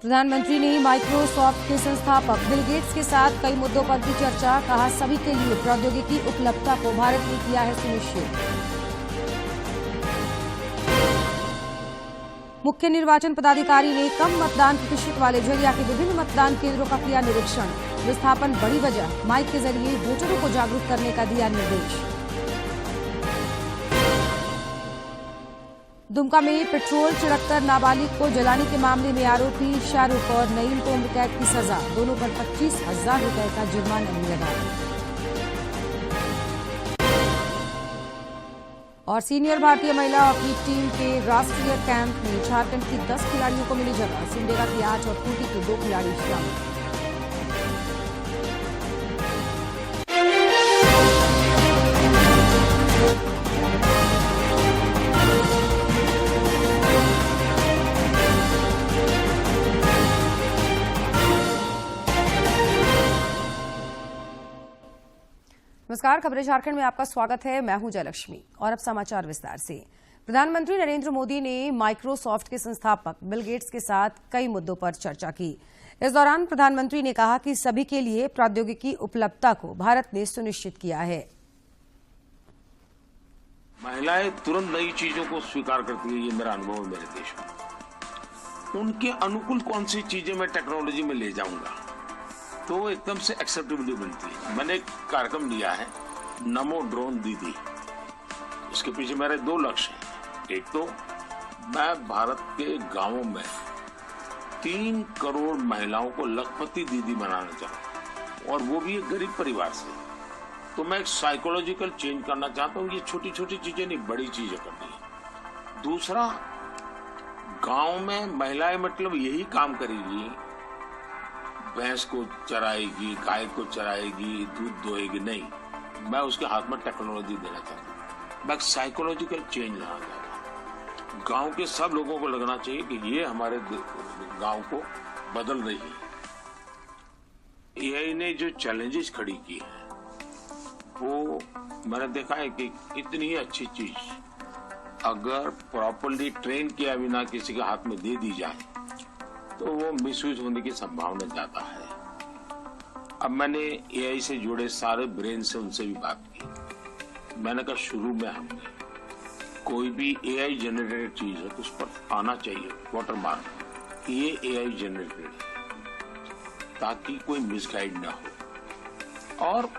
प्रधानमंत्री ने माइक्रोसॉफ्ट के संस्थापक बिल गेट्स के साथ कई मुद्दों पर की चर्चा। कहा, सभी के लिए प्रौद्योगिकी उपलब्धता को भारत ने किया है सुनिश्चित। मुख्य निर्वाचन पदाधिकारी ने कम मतदान प्रतिशत वाले झरिया के विभिन्न मतदान केंद्रों का किया निरीक्षण। विस्थापन बड़ी वजह, माइक के जरिए वोटरों को जागरूक करने का दिया निर्देश। दुमका में पेट्रोल छिड़ककर नाबालिग को जलाने के मामले में आरोपी शाहरुख और नईम को उम्र कैद की सजा। दोनों पर 25,000 रुपए का जुर्माना भी लगा। और सीनियर भारतीय महिला हॉकी टीम के राष्ट्रीय कैंप में झारखंड की 10 खिलाड़ियों को मिली जगह। सिमडेगा की 8 और खूंटी के 2 खिलाड़ी शामिल। नमस्कार, खबरें झारखंड में आपका स्वागत है। मैं हूं जयलक्ष्मी और अब समाचार विस्तार से। प्रधानमंत्री नरेंद्र मोदी ने माइक्रोसॉफ्ट के संस्थापक बिल गेट्स के साथ कई मुद्दों पर चर्चा की। इस दौरान प्रधानमंत्री ने कहा कि सभी के लिए प्रौद्योगिकी उपलब्धता को भारत ने सुनिश्चित किया है। महिलाएं तुरंत नई चीजों को स्वीकार करती है, ये मेरा अनुभव है मेरे देश में। उनके अनुकूल कौन सी चीजें मैं टेक्नोलॉजी में ले जाऊंगा तो एकदम से एक्सेप्टेबिलिटी बनती है। मैंने एक कार्यक्रम लिया है, नमो ड्रोन दीदी। इसके पीछे मेरे 2 लक्ष्य हैं। एक तो मैं भारत के गांवों में 3 करोड़ महिलाओं को लखपति दीदी बनाना चाहता हूं, और वो भी एक गरीब परिवार से। तो मैं एक साइकोलॉजिकल चेंज करना चाहता हूं। ये छोटी छोटी चीजें नहीं, बड़ी चीजें करनी है। दूसरा, गांव में महिलाएं मतलब यही काम करेगी, भैंस को चराएगी, गाय को चराएगी, दूध दोएगी, नहीं। मैं उसके हाथ में टेक्नोलॉजी देना चाहता हूँ। मैं साइकोलॉजिकल चेंज लाना चाहता हूँ। गांव के सब लोगों को लगना चाहिए कि ये हमारे गांव को बदल रही है। एआई ने जो चैलेंजेस खड़ी की है, वो मैंने देखा है कि इतनी अच्छी चीज अगर प्रॉपरली ट्रेन किया बिना किसी के हाथ में दे दी जाए तो वो मिसयूज होने की संभावना ज्यादा है। अब मैंने एआई से जुड़े सारे ब्रेन से उनसे भी बात की। मैंने कहा शुरू में हमने कोई भी एआई जनरेटेड चीज है तो उस पर आना चाहिए वाटर मार्क, ये एआई जनरेटेड है, ताकि कोई मिसगाइड ना हो। और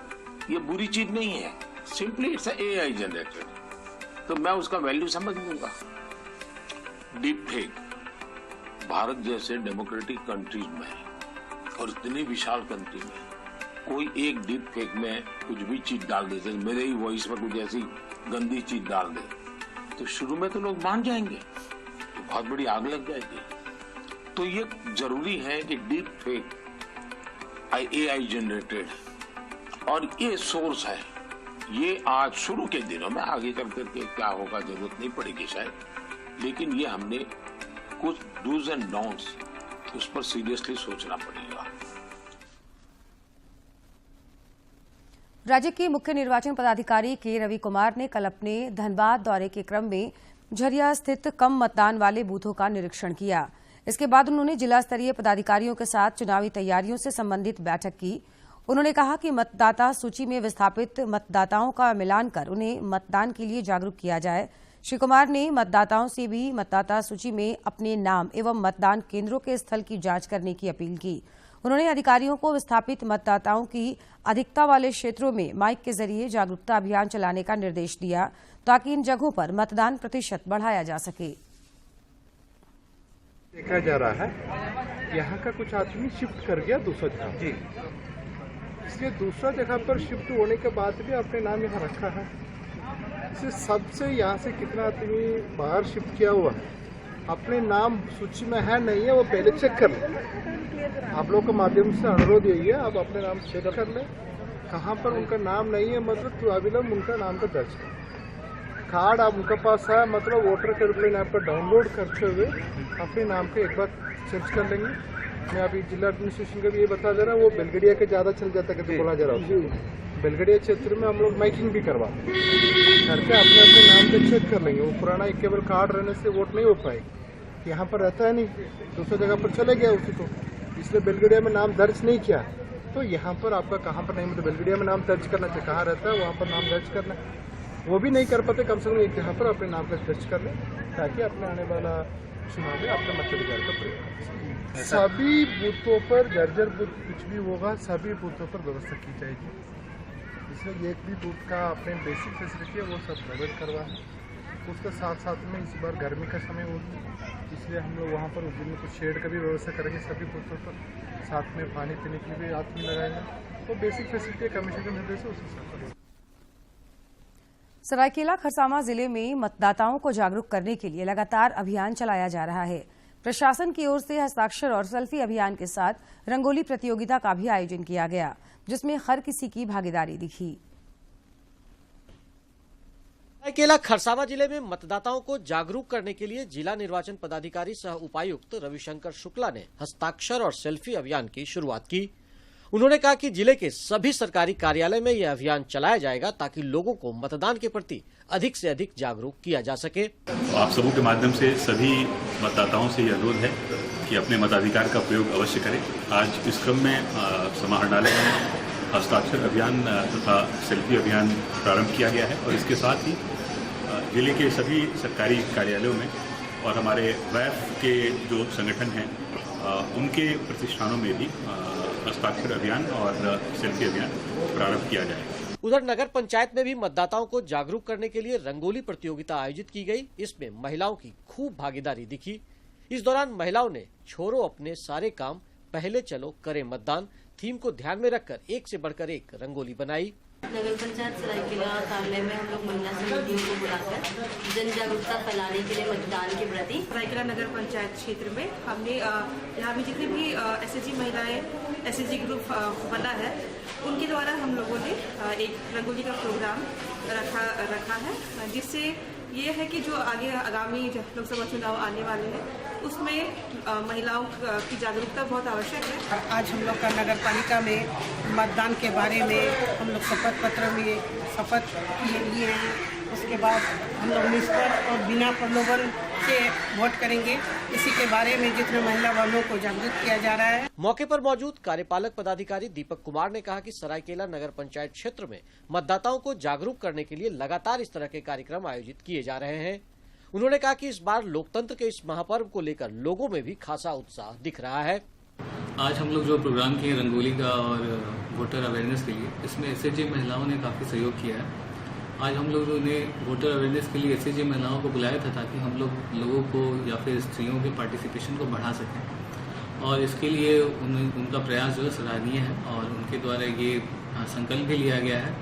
ये बुरी चीज नहीं है, सिंपली इट्स एआई जनरेटेड, तो मैं उसका वैल्यू समझ लूंगा। डीप फेक भारत जैसे डेमोक्रेटिक कंट्रीज में और इतनी विशाल कंट्री में कोई एक डीप फेक में कुछ भी चीज डाल दे, मेरे ही वॉइस में कुछ ऐसी गंदी चीज डाल दे, तो शुरू में तो लोग मान जाएंगे, तो बहुत बड़ी आग लग जाएगी। तो ये जरूरी है कि डीप फेक एआई जनरेटेड और ये सोर्स है, ये आज शुरू के दिनों में, आगे चल करके क्या होगा जरूरत नहीं पड़ेगी शायद, लेकिन ये हमने कुछ डूज एंड डोंट्स उस पर सीरियसली सोचना पड़ेगा। राज्य के मुख्य निर्वाचन पदाधिकारी के रवि कुमार ने कल अपने धनबाद दौरे के क्रम में झरिया स्थित कम मतदान वाले बूथों का निरीक्षण किया। इसके बाद उन्होंने जिला स्तरीय पदाधिकारियों के साथ चुनावी तैयारियों से संबंधित बैठक की। उन्होंने कहा कि मतदाता सूची में विस्थापित मतदाताओं का मिलान कर उन्हें मतदान के लिए जागरूक किया जाए। श्री कुमार ने मतदाताओं से भी मतदाता सूची में अपने नाम एवं मतदान केंद्रों के स्थल की जांच करने की अपील की। उन्होंने अधिकारियों को विस्थापित मतदाताओं की अधिकता वाले क्षेत्रों में माइक के जरिए जागरूकता अभियान चलाने का निर्देश दिया, ताकि इन जगहों पर मतदान प्रतिशत बढ़ाया जा सके। देखा जा रहा है यहाँ का कुछ आदमी शिफ्ट कर गया दूसरा जगह जी, इसलिए दूसरा जगह पर शिफ्ट होने के बाद भी अपने नाम यहाँ रखा है। इससे सबसे यहाँ से कितना आदमी बाहर शिफ्ट किया हुआ है, अपने नाम सूची में है नहीं है, वो पहले चेक कर ले। आप लोगों के माध्यम से अनुरोध यही है, आप अपने नाम चेक कर ले, कहाँ पर उनका नाम नहीं है मतलब तो अविलंब उनका नाम का दर्ज कर। कार्ड आप उनके पास है मतलब वोटर हेल्पलाइन ऐप पर डाउनलोड करते हुए अपने नाम को एक बार चेंज कर लेंगे। मैं अभी जिला एडमिनिस्ट्रेशन का भी ये बता दे रहा हूँ, वो बेलगड़िया के ज़्यादा चल जाता है, बोला जा रहा है। बेलगड़िया क्षेत्र में हम लोग माइकिंग भी करवाते हैं, करके अपने अपने नाम पे चेक कर लेंगे। वो पुराना एक केवल कार्ड रहने से वोट नहीं हो पाएगी, यहाँ पर रहता है नहीं, दूसरी जगह पर चले गया उसी को, इसलिए बेलगड़िया में नाम दर्ज नहीं किया। तो यहाँ पर आपका कहाँ पर नहीं, मतलब बेलगड़िया में नाम दर्ज करना चाहिए, कहाँ रहता है वहाँ पर नाम दर्ज करना, वो भी नहीं कर पाते, कम से कम एक जगह पर अपने नाम का दर्ज कर लें ताकि अपने आने वाला चुनाव में अपने मताधिकार का प्रयोग कर सकें। सभी बूथों पर जर्जर बूथ कुछ भी होगा, सभी बूथों पर व्यवस्था की जाएगी, इसलिए एक भी बूथ का अपने बेसिक फैसिलिटी है वो सब प्रोवाइड करवा है। उसके साथ साथ में इस बार गर्मी का समय होगी, इसलिए हम लोग वहाँ पर उस दिन में कुछ शेड का भी व्यवस्था करेंगे सभी बूथों पर, साथ में पानी पीने की भी हाथ में लगाएंगे। तो बेसिक फैसिलिटी कमीशन के निर्देश है उस हिसाब से। सरायकेला खरसावां जिले में मतदाताओं को जागरूक करने के लिए लगातार अभियान चलाया जा रहा है। प्रशासन की ओर से हस्ताक्षर और सेल्फी अभियान के साथ रंगोली प्रतियोगिता का भी आयोजन किया गया, जिसमें हर किसी की भागीदारी दिखी। सरायकेला खरसावां जिले में मतदाताओं को जागरूक करने के लिए जिला निर्वाचन पदाधिकारी सह उपायुक्त रविशंकर शुक्ला ने हस्ताक्षर और सेल्फी अभियान की शुरुआत की। उन्होंने कहा कि जिले के सभी सरकारी कार्यालय में यह अभियान चलाया जाएगा ताकि लोगों को मतदान के प्रति अधिक से अधिक जागरूक किया जा सके। आप सबों के माध्यम से सभी मतदाताओं से यह अनुरोध है कि अपने मताधिकार का प्रयोग अवश्य करें। आज इस क्रम में समाहरणालय में हस्ताक्षर अभियान तथा सेल्फी अभियान प्रारंभ किया गया है और इसके साथ ही जिले के सभी सरकारी कार्यालयों में और हमारे वैफ के जो संगठन हैं उनके प्रतिष्ठानों में भी हस्ताक्षर अभियान और सेल्फी अभियान प्रारंभ किया जाएगा। उधर नगर पंचायत में भी मतदाताओं को जागरूक करने के लिए रंगोली प्रतियोगिता आयोजित की गई। इसमें महिलाओं की खूब भागीदारी दिखी। इस दौरान महिलाओं ने छोड़ो अपने सारे काम, पहले चलो करें मतदान थीम को ध्यान में रखकर एक से बढ़कर एक रंगोली बनाई। नगर पंचायत सरायकेला कार्यालय में हम लोग महिला समितियों को बुलाकर जन जागरूकता फैलाने के लिए मतदान के प्रति सरायकेला नगर पंचायत क्षेत्र में हमने यहाँ में जितनी भी एसएचजी महिलाएं एसएचजी ग्रुप बना है उनके द्वारा हम लोगों ने एक रंगोली का प्रोग्राम रखा है, जिससे ये है कि जो आगे आगामी लोकसभा चुनाव आने वाले हैं उसमें महिलाओं की जागरूकता बहुत आवश्यक है। आज हम लोग का नगर पालिका में मतदान के बारे में हम लोग शपथ पत्र में शपथ लिए हैं। उसके बाद हम लोग निष्पक्ष और बिना प्रलोभन से वोट करेंगे, इसी के बारे में जितने महिला वालों को जागरूक किया जा रहा है। मौके पर मौजूद कार्यपालक पदाधिकारी दीपक कुमार ने कहा कि सरायकेला नगर पंचायत क्षेत्र में मतदाताओं को जागरूक करने के लिए लगातार इस तरह के कार्यक्रम आयोजित किए जा रहे हैं। उन्होंने कहा कि इस बार लोकतंत्र के इस महापर्व को लेकर लोगों में भी खासा उत्साह दिख रहा है। आज हम लोग जो प्रोग्राम किए रंगोली का और वोटर अवेयरनेस के लिए, इसमें एसएचजी महिलाओं ने काफ़ी सहयोग किया है। आज हम लोगों ने वोटर अवेयरनेस के लिए एसएचजी महिलाओं को बुलाया था ताकि हम लोगों को या फिर स्त्रियों के पार्टिसिपेशन को बढ़ा सकें और इसके लिए उनका प्रयास जो है सराहनीय है और उनके द्वारा ये संकल्प भी लिया गया है,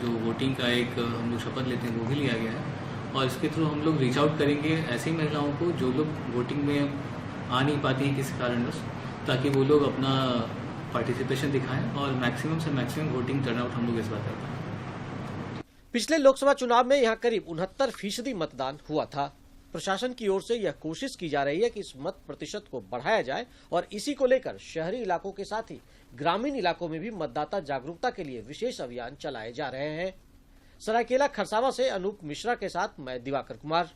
जो वोटिंग का एक हम लोग शपथ लेते हैं वो भी लिया गया है और इसके थ्रू हम लोग रीच आउट करेंगे ऐसी महिलाओं को जो लोग वोटिंग में आ नहीं पाती हैं किसी कारणवश, ताकि वो लोग अपना पार्टिसिपेशन दिखाएं और मैक्सिमम से मैक्सिमम वोटिंग टर्नआउट हम लोग इस बार कर पाएं। पिछले लोकसभा चुनाव में यहां करीब 69% मतदान हुआ था। प्रशासन की ओर से यह कोशिश की जा रही है कि इस मत प्रतिशत को बढ़ाया जाए और इसी को लेकर शहरी इलाकों के साथ ही ग्रामीण इलाकों में भी मतदाता जागरूकता के लिए विशेष अभियान चलाए जा रहे हैं। सरायकेला खरसावां से अनूप मिश्रा के साथ मैं दिवाकर कुमार।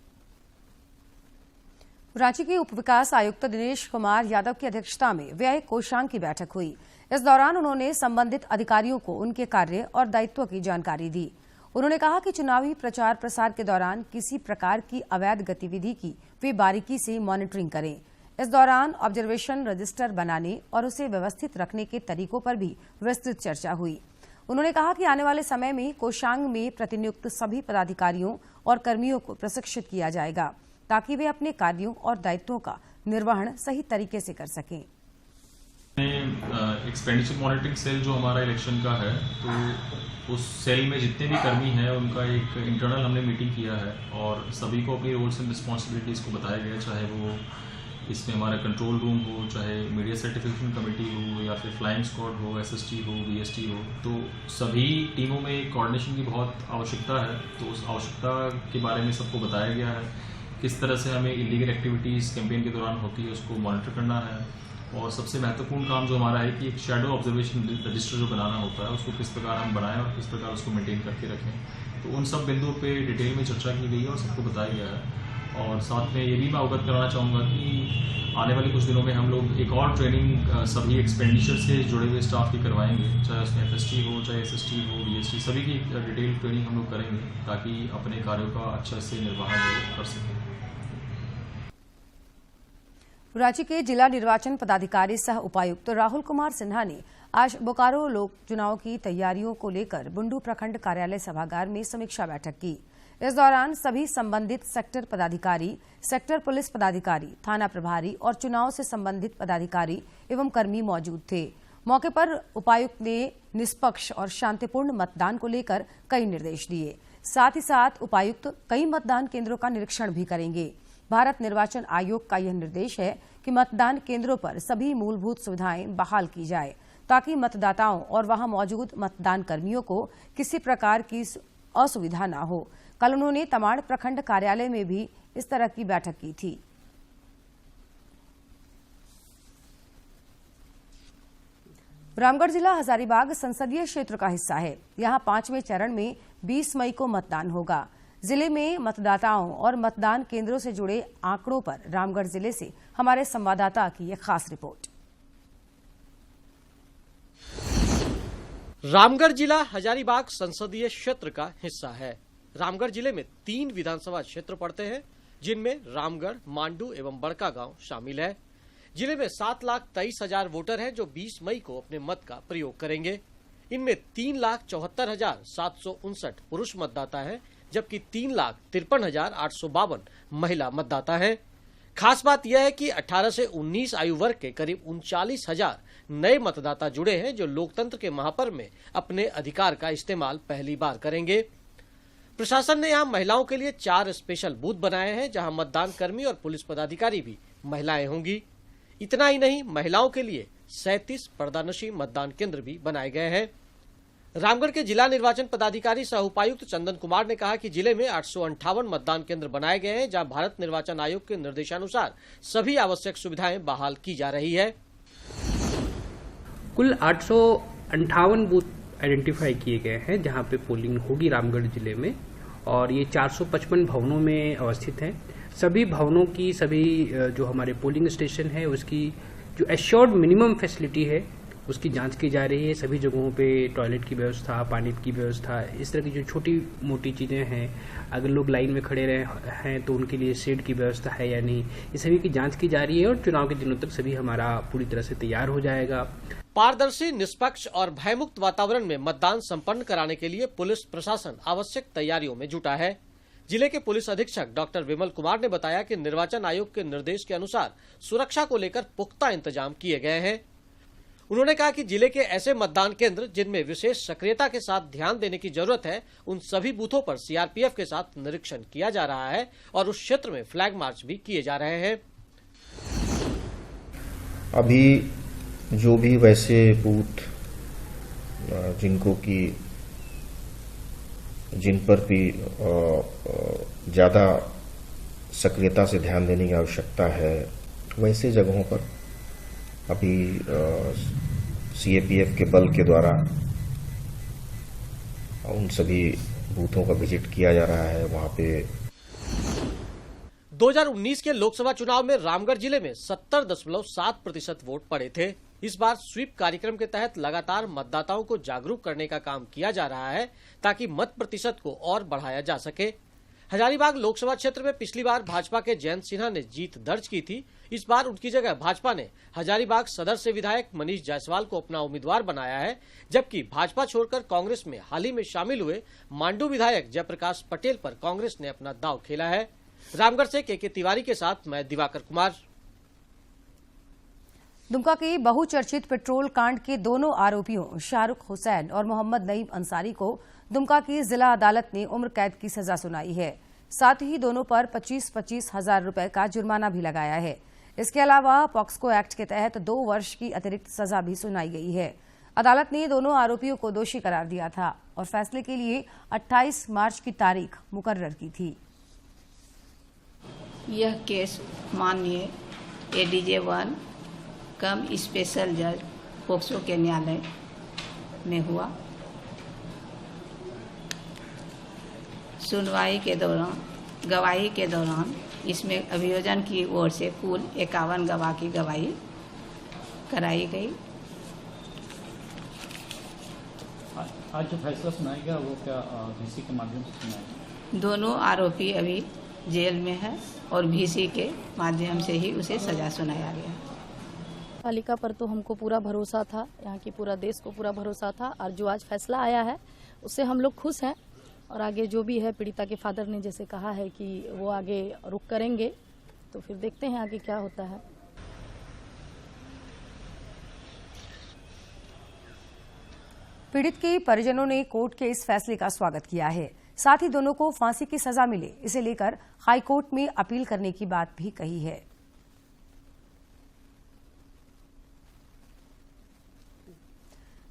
रांची के उप विकास आयुक्त दिनेश कुमार यादव की अध्यक्षता में व्यय कोषांग की बैठक हुई। इस दौरान उन्होंने संबंधित अधिकारियों को उनके कार्य और दायित्वों की जानकारी दी। उन्होंने कहा कि चुनावी प्रचार प्रसार के दौरान किसी प्रकार की अवैध गतिविधि की वे बारीकी से मॉनिटरिंग करें। इस दौरान ऑब्जर्वेशन रजिस्टर बनाने और उसे व्यवस्थित रखने के तरीकों पर भी विस्तृत चर्चा हुई। उन्होंने कहा कि आने वाले समय में कोषांग में प्रतिनियुक्त सभी पदाधिकारियों और कर्मियों को प्रशिक्षित किया जाएगा ताकि वे अपने कार्यों और दायित्वों का निर्वहन सही तरीके से कर सकें। एक्सपेंडिचर मॉनिटरिंग सेल जो हमारा इलेक्शन का है, तो उस सेल में जितने भी कर्मी हैं उनका एक इंटरनल हमने मीटिंग किया है और सभी को अपनी रोल्स एंड रिस्पॉन्सिबिलिटीज़ को बताया गया, चाहे वो इसमें हमारा कंट्रोल रूम हो, चाहे मीडिया सर्टिफिकेशन कमेटी हो या फिर फ्लाइंग स्क्वाड हो, एसएसटी हो, बीएसटी हो, तो सभी टीमों में कोऑर्डिनेशन की बहुत आवश्यकता है। तो उस आवश्यकता के बारे में सबको बताया गया है, किस तरह से हमें इलीगल एक्टिविटीज़ कैंपेन के दौरान होती है उसको मॉनिटर करना है और सबसे महत्वपूर्ण काम जो हमारा है कि एक शैडो ऑब्जर्वेशन रजिस्टर जो बनाना होता है उसको किस प्रकार हम बनाएं और किस प्रकार उसको मेंटेन करके रखें। तो उन सब बिंदुओं पे डिटेल में चर्चा की गई है और सबको बताया गया है और साथ में ये भी मैं अवगत कराना चाहूँगा कि आने वाले कुछ दिनों में हम लोग एक और ट्रेनिंग सभी एक्सपेंडिचर से जुड़े हुए स्टाफ की करवाएंगे, चाहे उसमें FST हो, चाहे SST हो, BST, सभी की डिटेल ट्रेनिंग हम लोग करेंगे ताकि अपने कार्यों का अच्छा से निर्वहन कर सकें। रांची के जिला निर्वाचन पदाधिकारी सह उपायुक्त राहुल कुमार सिन्हा ने आज बोकारो लोक चुनाव की तैयारियों को लेकर बुंडू प्रखंड कार्यालय सभागार में समीक्षा बैठक की। इस दौरान सभी संबंधित सेक्टर पदाधिकारी, सेक्टर पुलिस पदाधिकारी, थाना प्रभारी और चुनाव से संबंधित पदाधिकारी एवं कर्मी मौजूद थे। मौके पर उपायुक्त ने निष्पक्ष और शांतिपूर्ण मतदान को लेकर कई निर्देश दिए। साथ ही साथ उपायुक्त कई मतदान केंद्रों का निरीक्षण भी करेंगे। भारत निर्वाचन आयोग का यह निर्देश है कि मतदान केंद्रों पर सभी मूलभूत सुविधाएं बहाल की जाए ताकि मतदाताओं और वहां मौजूद मतदान कर्मियों को किसी प्रकार की असुविधा न हो। कल उन्होंने तमाड़ प्रखंड कार्यालय में भी इस तरह की बैठक की थी। रामगढ़ जिला हजारीबाग संसदीय क्षेत्र का हिस्सा है। यहां 5वें चरण में 20 मई को मतदान होगा। जिले में मतदाताओं और मतदान केंद्रों से जुड़े आंकड़ों पर रामगढ़ जिले से हमारे संवाददाता की एक खास रिपोर्ट। रामगढ़ जिला हजारीबाग संसदीय क्षेत्र का हिस्सा है। रामगढ़ जिले में 3 विधानसभा क्षेत्र पड़ते हैं, जिनमें रामगढ़, मांडू एवं बड़का गांव शामिल है। जिले में 7,23,000 वोटर हैं जो 20 मई को अपने मत का प्रयोग करेंगे। इनमें 3,74,759 पुरुष मतदाता हैं, जबकि 3,53,852 महिला मतदाता हैं। खास बात यह है कि 18 से 19 आयु वर्ग के करीब 39,000 नए मतदाता जुड़े हैं जो लोकतंत्र के महापर्व में अपने अधिकार का इस्तेमाल पहली बार करेंगे। प्रशासन ने यहां महिलाओं के लिए 4 स्पेशल बूथ बनाए हैं, जहां मतदान कर्मी और पुलिस पदाधिकारी भी महिलाएं होंगी। इतना ही नहीं, महिलाओं के लिए 37 पर्दानशी मतदान केंद्र भी बनाए गए हैं। रामगढ़ के जिला निर्वाचन पदाधिकारी सह उपायुक्त चंदन कुमार ने कहा कि जिले में 858 मतदान केंद्र बनाए गए हैं, जहां भारत निर्वाचन आयोग के निर्देशानुसार सभी आवश्यक सुविधाएं बहाल की जा रही है। कुल 858 बूथ आइडेंटिफाई किए गए हैं जहां पे पोलिंग होगी रामगढ़ जिले में, और ये 455 भवनों में अवस्थित हैं। सभी भवनों की सभी जो हमारे पोलिंग स्टेशन है उसकी जो एश्योर्ड मिनिमम फैसिलिटी है उसकी जांच की जा रही है। सभी जगहों पे टॉयलेट की व्यवस्था, पानी की व्यवस्था, इस तरह की जो छोटी मोटी चीज़ें हैं, अगर लोग लाइन में खड़े रहे हैं तो उनके लिए शेड की व्यवस्था है या नहीं, ये सभी की जांच की जा रही है और चुनाव के दिनों तक सभी हमारा पूरी तरह से तैयार हो जाएगा। पारदर्शी, निष्पक्ष और भयमुक्त वातावरण में मतदान संपन्न कराने के लिए पुलिस प्रशासन आवश्यक तैयारियों में जुटा है। जिले के पुलिस अधीक्षक डॉक्टर विमल कुमार ने बताया कि निर्वाचन आयोग के निर्देश के अनुसार सुरक्षा को लेकर पुख्ता इंतजाम किए गए हैं। उन्होंने कहा कि जिले के ऐसे मतदान केंद्र जिनमें विशेष सक्रियता के साथ ध्यान देने की जरूरत है, उन सभी बूथों पर CRPF के साथ निरीक्षण किया जा रहा है और उस क्षेत्र में फ्लैग मार्च भी किए जा रहे हैं। अभी जो भी वैसे बूथ जिन पर भी ज्यादा सक्रियता से ध्यान देने की आवश्यकता है, वैसे जगहों पर अभी CAPF के बल के द्वारा उन सभी बूथों का विजिट किया जा रहा है। वहां पे 2019 के लोकसभा चुनाव में रामगढ़ जिले में 70.7% वोट पड़े थे। इस बार स्वीप कार्यक्रम के तहत लगातार मतदाताओं को जागरूक करने का काम किया जा रहा है ताकि मत प्रतिशत को और बढ़ाया जा सके। हजारीबाग लोकसभा क्षेत्र में पिछली बार भाजपा के जयंत सिन्हा ने जीत दर्ज की थी। इस बार उनकी जगह भाजपा ने हजारीबाग सदर से विधायक मनीष जायसवाल को अपना उम्मीदवार बनाया है, जबकि भाजपा छोड़कर कांग्रेस में हाल ही में शामिल हुए मांडू विधायक जयप्रकाश पटेल पर कांग्रेस ने अपना दांव खेला है। रामगढ़ से के तिवारी के साथ मैं दिवाकर कुमार। दुमका के बहुचर्चित पेट्रोल कांड के दोनों आरोपियों शाहरुख हुसैन और मोहम्मद नईम अंसारी को दुमका की जिला अदालत ने उम्र कैद की सजा सुनाई है। साथ ही दोनों पर 25-25 हजार रुपए का जुर्माना भी लगाया है। इसके अलावा पॉक्सो एक्ट के तहत 2 वर्ष की अतिरिक्त सजा भी सुनाई गई है। अदालत ने दोनों आरोपियों को दोषी करार दिया था और फैसले के लिए 28 मार्च की तारीख मुकर्रर की थी। यह केस माननीय ADJ 1 कम स्पेशल जज पॉक्सो के न्यायालय में हुआ। सुनवाई के दौरान गवाही के दौरान इसमें अभियोजन की ओर से कुल 51 गवाह की गवाही कराई गई। आज जो फैसला सुनाया गया वो क्या वीसी के माध्यम से सुनाया गया? दोनों आरोपी अभी जेल में है और वीसी के माध्यम से ही उसे सजा सुनाया गया। पालिका पर तो हमको पूरा भरोसा था, यहाँ की पूरा देश को पूरा भरोसा था, और जो आज फैसला आया है उससे हम लोग खुश हैं। और आगे जो भी है, पीड़िता के फादर ने जैसे कहा है कि वो आगे रुख करेंगे, तो फिर देखते हैं आगे क्या होता है। पीड़ित के परिजनों ने कोर्ट के इस फैसले का स्वागत किया है। साथ ही दोनों को फांसी की सजा मिले, इसे लेकर हाईकोर्ट में अपील करने की बात भी कही है।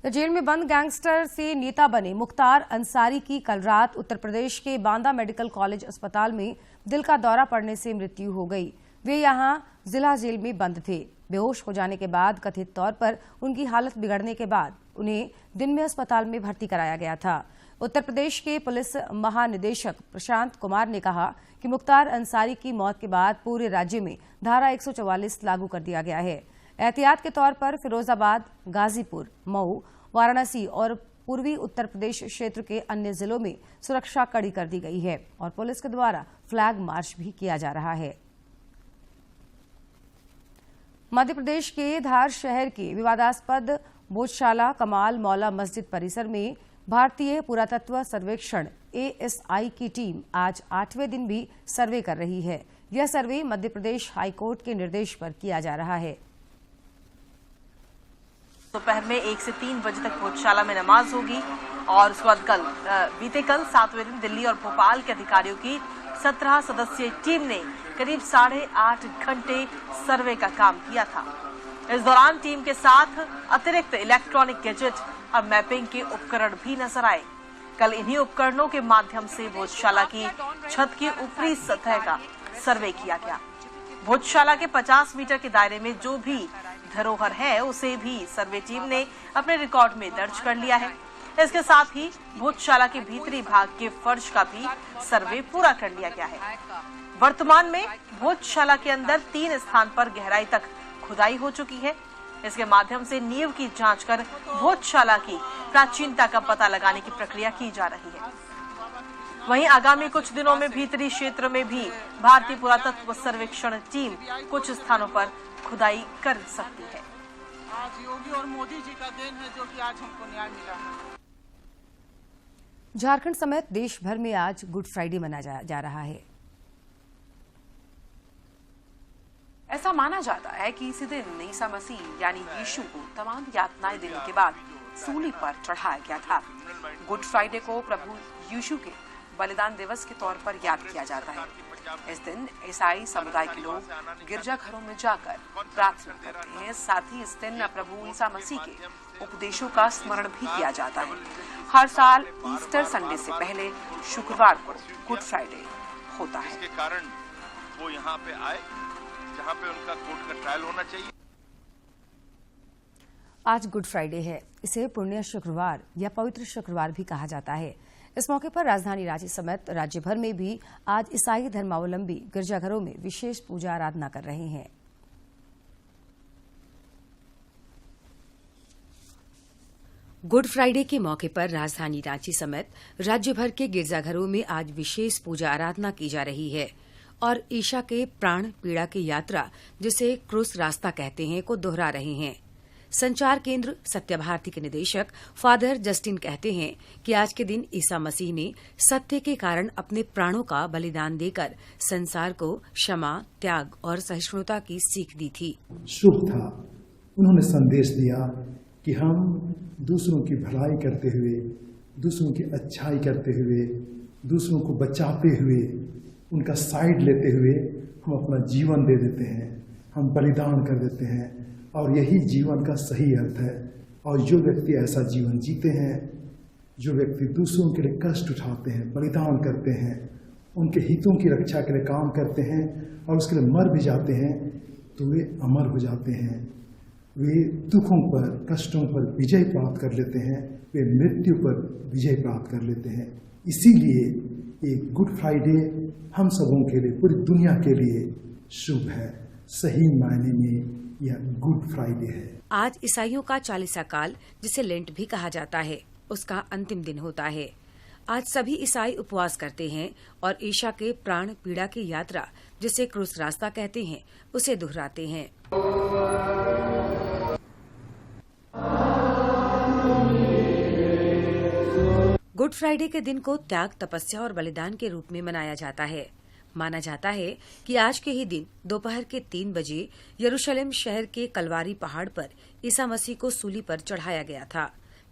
जेल में बंद गैंगस्टर से नेता बने मुख्तार अंसारी की कल रात उत्तर प्रदेश के बांदा मेडिकल कॉलेज अस्पताल में दिल का दौरा पड़ने से मृत्यु हो गई। वे यहां जिला जेल में बंद थे। बेहोश हो जाने के बाद कथित तौर पर उनकी हालत बिगड़ने के बाद उन्हें दिन में अस्पताल में भर्ती कराया गया था। उत्तर प्रदेश के पुलिस महानिदेशक प्रशांत कुमार ने कहा कि मुख्तार अंसारी की मौत के बाद पूरे राज्य में धारा 144 लागू कर दिया गया है। एहतियात के तौर पर फिरोजाबाद, गाजीपुर, मऊ, वाराणसी और पूर्वी उत्तर प्रदेश क्षेत्र के अन्य जिलों में सुरक्षा कड़ी कर दी गई है और पुलिस के द्वारा फ्लैग मार्च भी किया जा रहा है। मध्य प्रदेश के धार शहर के विवादास्पद भोजशाला कमाल मौला मस्जिद परिसर में भारतीय पुरातत्व सर्वेक्षण ASI की टीम आज 8वें दिन भी सर्वे कर रही है। यह सर्वे मध्य प्रदेश हाईकोर्ट के निर्देश पर किया जा रहा है। दोपहर में 1 से 3 बजे तक भोजशाला में नमाज होगी और उसके बाद बीते कल 7वें दिन दिल्ली और भोपाल के अधिकारियों की 17 सदस्यीय टीम ने करीब 8.5 घंटे सर्वे का काम किया था। इस दौरान टीम के साथ अतिरिक्त इलेक्ट्रॉनिक गैजेट और मैपिंग के उपकरण भी नजर आए। कल इन्हीं उपकरणों के माध्यम से भोजशाला की छत की ऊपरी सतह का सर्वे किया गया। भोजशाला के 50 मीटर के दायरे में जो भी धरोहर है उसे भी सर्वे टीम ने अपने रिकॉर्ड में दर्ज कर लिया है। इसके साथ ही भोजशाला के भीतरी भाग के फर्श का भी सर्वे पूरा कर लिया गया है। वर्तमान में भोजशाला के अंदर 3 स्थान पर गहराई तक खुदाई हो चुकी है। इसके माध्यम से नींव की जांच कर भोजशाला की प्राचीनता का पता लगाने की प्रक्रिया की जा रही है। वहीं आगामी कुछ दिनों में भीतरी क्षेत्र में भी भारतीय पुरातत्व सर्वेक्षण टीम कुछ स्थानों पर खुदाई कर सकती है। आज योगी और मोदी जी का देन है जो कि आज हमको न्याय मिला है। झारखंड समेत देश भर में आज गुड फ्राइडे मनाया जा रहा है। ऐसा माना जाता है कि इसी दिन ईसा मसीह यानी यीशु को तमाम यातनाएं देने के बाद सूली पर चढ़ाया गया था। गुड फ्राइडे को प्रभु यीशु के बलिदान दिवस के तौर पर याद किया जाता है। इस दिन ईसाई समुदाय के लोग गिरजाघरों में जाकर प्रार्थना करते हैं। साथ ही इस दिन प्रभु ईसा मसीह के उपदेशों का स्मरण भी किया जाता है। हर साल ईस्टर संडे से पहले शुक्रवार को गुड फ्राइडे होता है। इसके कारण वो यहाँ पे आए जहाँ पे उनका कोर्ट का ट्रायल होना चाहिए। आज गुड फ्राइडे है। इसे पुण्य शुक्रवार या पवित्र शुक्रवार भी कहा जाता है। इस मौके पर राजधानी रांची समेत राज्य भर में भी आज ईसाई धर्मावलंबी गिरजाघरों में विशेष पूजा आराधना कर रहे हैं। गुड फ्राइडे के मौके पर राजधानी रांची समेत राज्य भर के गिरजाघरों में आज विशेष पूजा आराधना की जा रही है और ईशा के प्राण पीड़ा की यात्रा, जिसे क्रूस रास्ता कहते हैं, को दोहरा रहे हैं। संचार केंद्र सत्य भारती के निदेशक फादर जस्टिन कहते हैं कि आज के दिन ईसा मसीह ने सत्य के कारण अपने प्राणों का बलिदान देकर संसार को क्षमा, त्याग और सहिष्णुता की सीख दी थी। शुभ था, उन्होंने संदेश दिया कि हम दूसरों की भलाई करते हुए, दूसरों की अच्छाई करते हुए, दूसरों को बचाते हुए, उनका साइड लेते हुए हम अपना जीवन दे देते हैं, हम बलिदान कर देते हैं और यही जीवन का सही अर्थ है। और जो व्यक्ति ऐसा जीवन जीते हैं, जो व्यक्ति दूसरों के लिए कष्ट उठाते हैं, बलिदान करते हैं, उनके हितों की रक्षा के लिए काम करते हैं और उसके लिए मर भी जाते हैं, तो वे अमर हो जाते हैं। वे दुखों पर, कष्टों पर विजय प्राप्त कर लेते हैं, वे मृत्यु पर विजय प्राप्त कर लेते हैं। इसीलिए ये गुड फ्राइडे हम सबों के लिए, पूरी दुनिया के लिए शुभ है। सही मायने में यह गुड फ्राइडे है। आज ईसाइयों का चालीसा काल, जिसे लेंट भी कहा जाता है, उसका अंतिम दिन होता है। आज सभी ईसाई उपवास करते हैं और ईशा के प्राण पीड़ा की यात्रा, जिसे क्रूस रास्ता कहते हैं, उसे दोहराते हैं। गुड फ्राइडे के दिन को त्याग, तपस्या और बलिदान के रूप में मनाया जाता है। माना जाता है कि आज के ही दिन दोपहर के 3 बजे यरूशलेम शहर के कलवारी पहाड़ पर ईसा मसीह को सूली पर चढ़ाया गया था,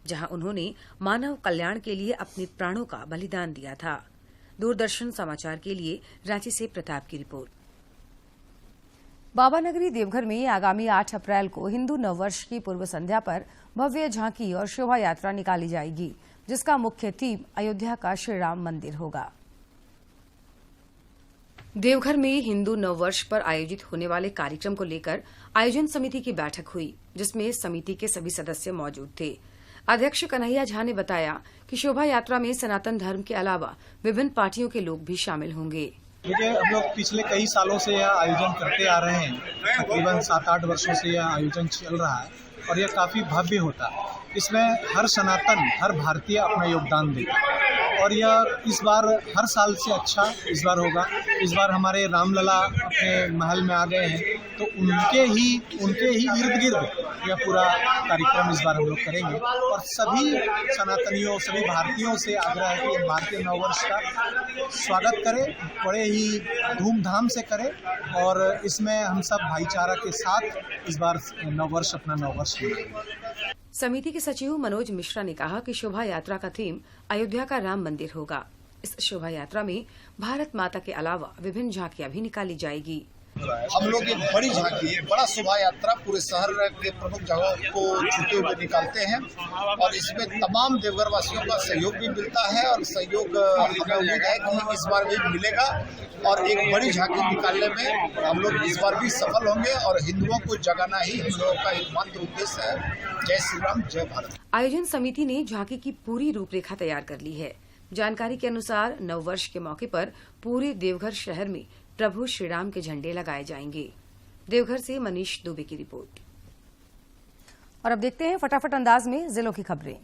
जहां उन्होंने मानव कल्याण के लिए अपने प्राणों का बलिदान दिया था। दूरदर्शन समाचार के लिए रांची से प्रताप की रिपोर्ट। बाबा नगरी देवघर में आगामी 8 अप्रैल को हिंदू नववर्ष की पूर्व संध्या पर भव्य झांकी और शोभा यात्रा निकाली जाएगी, जिसका मुख्य थीम अयोध्या का श्री राम मंदिर होगा। देवघर में हिंदू नववर्ष पर आयोजित होने वाले कार्यक्रम को लेकर आयोजन समिति की बैठक हुई, जिसमें समिति के सभी सदस्य मौजूद थे। अध्यक्ष कन्हैया झा ने बताया कि शोभा यात्रा में सनातन धर्म के अलावा विभिन्न पार्टियों के लोग भी शामिल होंगे। देखिए, हम लोग पिछले कई सालों से यह आयोजन करते आ रहे हैं। तकरीबन 7-8 वर्षों से यह आयोजन चल रहा है और यह काफी भव्य होता है। इसमें हर सनातन, हर भारतीय अपना योगदान देता है और यह इस बार हर साल से अच्छा इस बार होगा। इस बार हमारे रामलला अपने महल में आ गए हैं, तो उनके ही इर्द गिर्द यह पूरा कार्यक्रम इस बार हम लोग करेंगे और सभी सनातनियों, सभी भारतीयों से आग्रह है कि भारतीय नववर्ष का स्वागत करें, बड़े ही धूमधाम से करें और इसमें हम सब भाईचारा के साथ इस बार नववर्ष अपना नववर्ष मनाएंगे। समिति के सचिव मनोज मिश्रा ने कहा कि शोभा यात्रा का थीम अयोध्या का राम मंदिर होगा। इस शोभा यात्रा में भारत माता के अलावा विभिन्न झांकियां भी निकाली जाएगी। हम लोग एक बड़ी झांकी, बड़ा शोभा यात्रा पूरे शहर के प्रमुख जगहों को छूते हुए निकालते हैं और इसमें तमाम देवघर वासियों का सहयोग भी मिलता है और सहयोग हमें उम्मीद है कि इस बार भी मिलेगा और एक बड़ी झांकी निकालने में हम लोग इस बार भी सफल होंगे और हिंदुओं को जगाना ही हम लोगों का एकमात्र उद्देश्य है। जय श्री राम, जय भारत। आयोजन समिति ने झांकी की पूरी रूपरेखा तैयार कर ली है। जानकारी के अनुसार नववर्ष के मौके पर पूरे देवघर शहर में प्रभु श्री राम के झंडे लगाए जाएंगे। देवघर से मनीष दुबे की रिपोर्ट। और अब देखते हैं फटाफट अंदाज में जिलों की खबरें।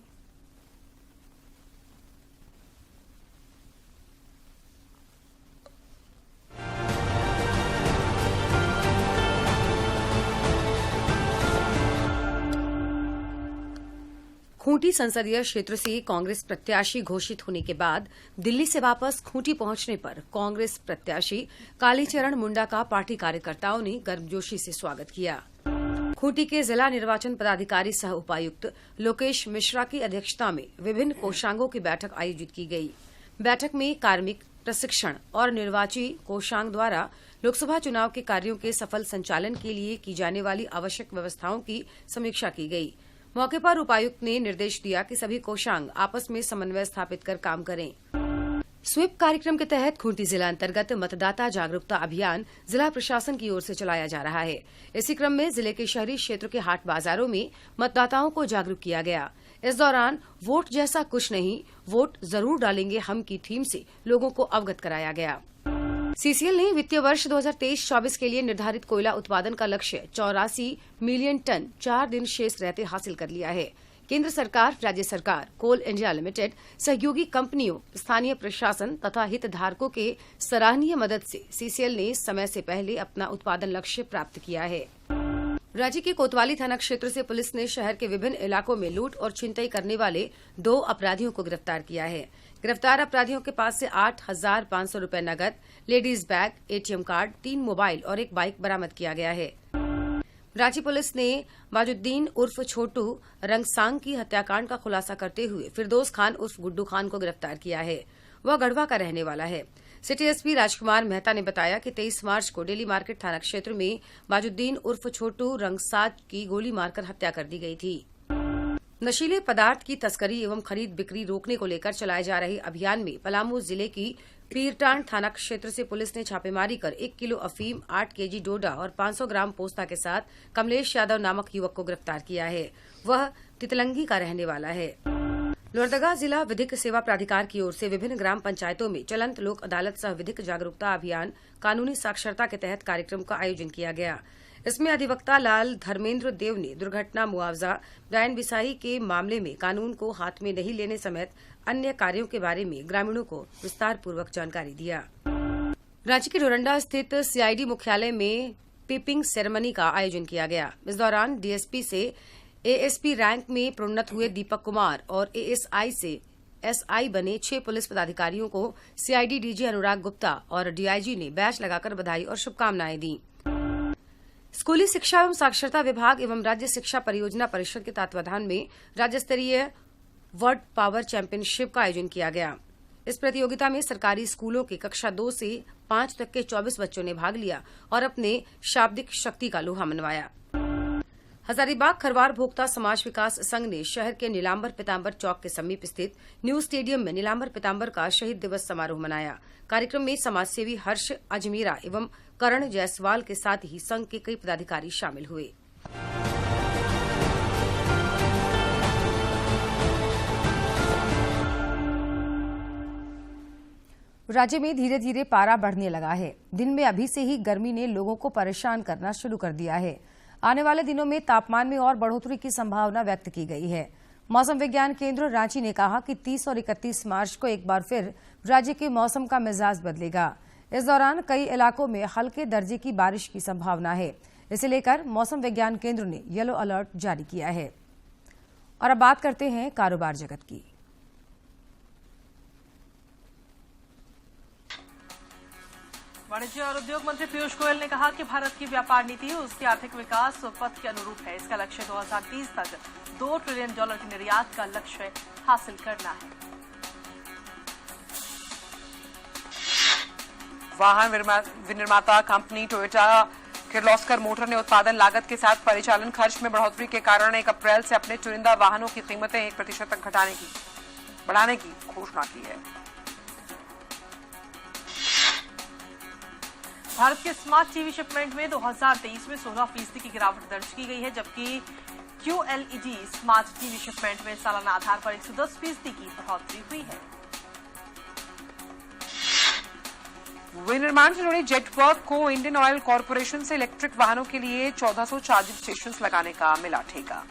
खूंटी संसदीय क्षेत्र से कांग्रेस प्रत्याशी घोषित होने के बाद दिल्ली से वापस खूंटी पहुंचने पर कांग्रेस प्रत्याशी कालीचरण मुंडा का पार्टी कार्यकर्ताओं ने गर्मजोशी से स्वागत किया। खूंटी के जिला निर्वाचन पदाधिकारी सह उपायुक्त लोकेश मिश्रा की अध्यक्षता में विभिन्न कोषांगों की बैठक आयोजित की गई। बैठक में कार्मिक प्रशिक्षण और निर्वाची कोषांग द्वारा लोकसभा चुनाव के कार्यों के सफल संचालन के लिए की जाने वाली आवश्यक व्यवस्थाओं की समीक्षा की गई। मौके पर उपायुक्त ने निर्देश दिया कि सभी कोषांग आपस में समन्वय स्थापित कर काम करें। स्वीप कार्यक्रम के तहत खूंटी जिला अंतर्गत मतदाता जागरूकता अभियान जिला प्रशासन की ओर से चलाया जा रहा है। इसी क्रम में जिले के शहरी क्षेत्र के हाट बाजारों में मतदाताओं को जागरूक किया गया। इस दौरान वोट जैसा कुछ नहीं, वोट जरूर डालेंगे हम की थीम से लोगों को अवगत कराया गया। सीसीएल ने वित्तीय वर्ष 2023-24 के लिए निर्धारित कोयला उत्पादन का लक्ष्य 84 मिलियन टन 4 दिन शेष रहते हासिल कर लिया है। केंद्र सरकार, राज्य सरकार, कोल इंडिया लिमिटेड, सहयोगी कंपनियों, स्थानीय प्रशासन तथा हितधारकों के सराहनीय मदद से सीसीएल ने समय से पहले अपना उत्पादन लक्ष्य प्राप्त किया है। राज्य के कोतवाली थाना क्षेत्र से पुलिस ने शहर के विभिन्न इलाकों में लूट और छिनतई करने वाले 2 अपराधियों को गिरफ्तार किया है। गिरफ्तार अपराधियों के पास से 8,500 रुपए नकद, ladies bag, ATM card, 3 mobile और 1 बाइक बरामद किया गया है। रांची पुलिस ने बाजुद्दीन उर्फ छोटू रंगसांग की हत्याकांड का खुलासा करते हुए फिरदौस खान उर्फ गुड्डू खान को गिरफ्तार किया है। वह गढ़वा का रहने वाला है। सिटी एसपी राजकुमार मेहता ने बताया कि 23 मार्च को डेली मार्केट थाना क्षेत्र में बाजुद्दीन उर्फ छोटू रंगसाज की गोली मारकर हत्या कर दी गई थी। नशीले पदार्थ की तस्करी एवं खरीद बिक्री रोकने को लेकर चलाए जा रहे अभियान में पलामू जिले की पीरटांड थाना क्षेत्र से पुलिस ने छापेमारी कर 1 किलो अफीम, 8 केजी डोडा और 500 ग्राम पोस्ता के साथ कमलेश यादव नामक युवक को गिरफ्तार किया है। वह तितलंगी का रहने वाला है। लोहरदगा जिला विधिक सेवा प्राधिकार की ओर से विभिन्न ग्राम पंचायतों में चलंत लोक अदालत सह विधिक जागरूकता अभियान कानूनी साक्षरता के तहत कार्यक्रम का आयोजन किया गया। इसमें अधिवक्ता लाल धर्मेंद्र देव ने दुर्घटना मुआवजा डायन बिसाही के मामले में कानून को हाथ में नहीं लेने समेत अन्य कार्यों के बारे में ग्रामीणों को विस्तार पूर्वक जानकारी दिया। रांची के डोरंडा स्थित सीआईडी मुख्यालय में पिपिंग सेरेमनी का आयोजन किया गया। इस दौरान डीएसपी से एएसपी रैंक में प्रोन्नत हुए दीपक कुमार और एएसआई से एसआई बने 6 पुलिस पदाधिकारियों को सीआईडी डीजी अनुराग गुप्ता और डीआईजी ने बैच लगाकर बधाई और शुभकामनाएं दी। स्कूली शिक्षा एवं साक्षरता विभाग एवं राज्य शिक्षा परियोजना परिषद के तत्वाधान में राज्य स्तरीय वर्ड पावर चैंपियनशिप का आयोजन किया गया। इस प्रतियोगिता में सरकारी स्कूलों के कक्षा 2 से 5 तक के 24 बच्चों ने भाग लिया और अपने शाब्दिक शक्ति का लोहा मनवाया। हजारीबाग खरवार भोक्ता समाज विकास संघ ने शहर के नीलांबर पीताम्बर चौक के समीप स्थित न्यू स्टेडियम में नीलांबर पीताम्बर का शहीद दिवस समारोह मनाया। कार्यक्रम में समाजसेवी हर्ष अजमीरा एवं करण जायसवाल के साथ ही संघ के कई पदाधिकारी शामिल हुए। राज्य में धीरे धीरे पारा बढ़ने लगा है। दिन में अभी से ही गर्मी ने लोगों को परेशान करना शुरू कर दिया है। आने वाले दिनों में तापमान में और बढ़ोतरी की संभावना व्यक्त की गई है। मौसम विज्ञान केंद्र रांची ने कहा कि 30 और 31 मार्च को एक बार फिर राज्य के मौसम का मिजाज बदलेगा। इस दौरान कई इलाकों में हल्के दर्जे की बारिश की संभावना है। इसे लेकर मौसम विज्ञान केंद्र ने येलो अलर्ट जारी किया है। और अब बात करते हैं कारोबार जगत की। वाणिज्य और उद्योग मंत्री पीयूष गोयल ने कहा कि भारत की व्यापार नीति उसके आर्थिक विकास पथ के अनुरूप है। इसका लक्ष्य 2030 तक $2 ट्रिलियन के निर्यात का लक्ष्य हासिल करना है। वाहन विनिर्माता कंपनी टोयोटा किर्लोस्कर मोटर ने उत्पादन लागत के साथ परिचालन खर्च में बढ़ोतरी के कारण 1 अप्रैल से अपने चुनिंदा वाहनों की कीमतें 1% तक बढ़ाने की घोषणा की है। भारत के स्मार्ट टीवी शिपमेंट में 2023 में 16% की गिरावट दर्ज की गई है, जबकि QLED स्मार्ट टीवी शिपमेंट में सालाना आधार पर 110% की बढ़ोतरी हुई है। विनिर्माण से जुड़ी जेटवर्क को इंडियन ऑयल कॉरपोरेशन से इलेक्ट्रिक वाहनों के लिए 1400 चार्जिंग स्टेशन लगाने का मिला ठेका।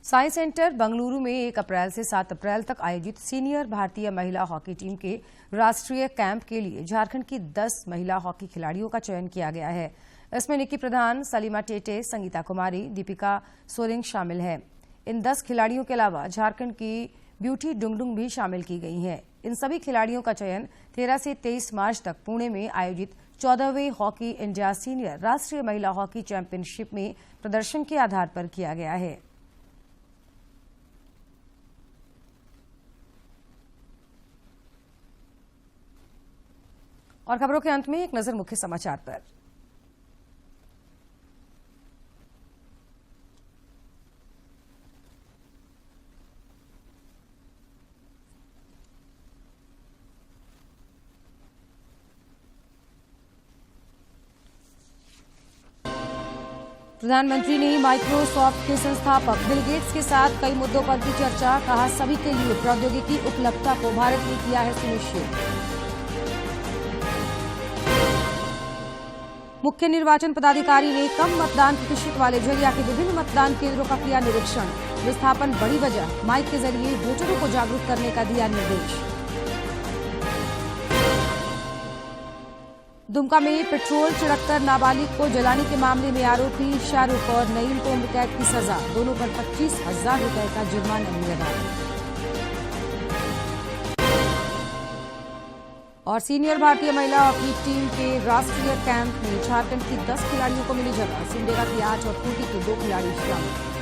साइंस सेंटर बंगलुरु में 1 अप्रैल से 7 अप्रैल तक आयोजित सीनियर भारतीय महिला हॉकी टीम के राष्ट्रीय कैंप के लिए झारखंड की 10 महिला हॉकी खिलाड़ियों का चयन किया गया है। इसमें निक्की प्रधान, सलीमा टेटे, संगीता कुमारी, दीपिका सोरेंग शामिल है। इन 10 खिलाड़ियों के अलावा झारखंड की ब्यूटी डुंगडुंग भी शामिल की गई हैं। इन सभी खिलाड़ियों का चयन 13 से 23 मार्च तक पुणे में आयोजित 14वें हॉकी इंडिया सीनियर राष्ट्रीय महिला हॉकी चैंपियनशिप में प्रदर्शन के आधार पर किया गया है। और खबरों के अंत में एक नजर मुख्य समाचार पर। प्रधानमंत्री ने माइक्रोसॉफ्ट के संस्थापक बिल गेट्स के साथ कई मुद्दों पर की चर्चा। कहा, सभी के लिए प्रौद्योगिकी उपलब्धता को भारत ने किया है सुनिश्चित। मुख्य निर्वाचन पदाधिकारी ने कम मतदान प्रतिशत वाले झरिया के विभिन्न मतदान केंद्रों का किया निरीक्षण। विस्थापन बड़ी वजह, माइक के जरिए वोटरों को जागरूक करने का दिया निर्देश। दुमका में पेट्रोल छिड़ककर नाबालिग को जलाने के मामले में आरोपी शाहरुख और नईम को उम्र कैद की सजा। दोनों पर 25,000 रुपए का जुर्माना भी लगा। और सीनियर भारतीय महिला हॉकी टीम के राष्ट्रीय कैंप में झारखंड की 10 खिलाड़ियों को मिली जगह। सिमडेगा की 8 और खूंटी के 2 खिलाड़ी शामिल।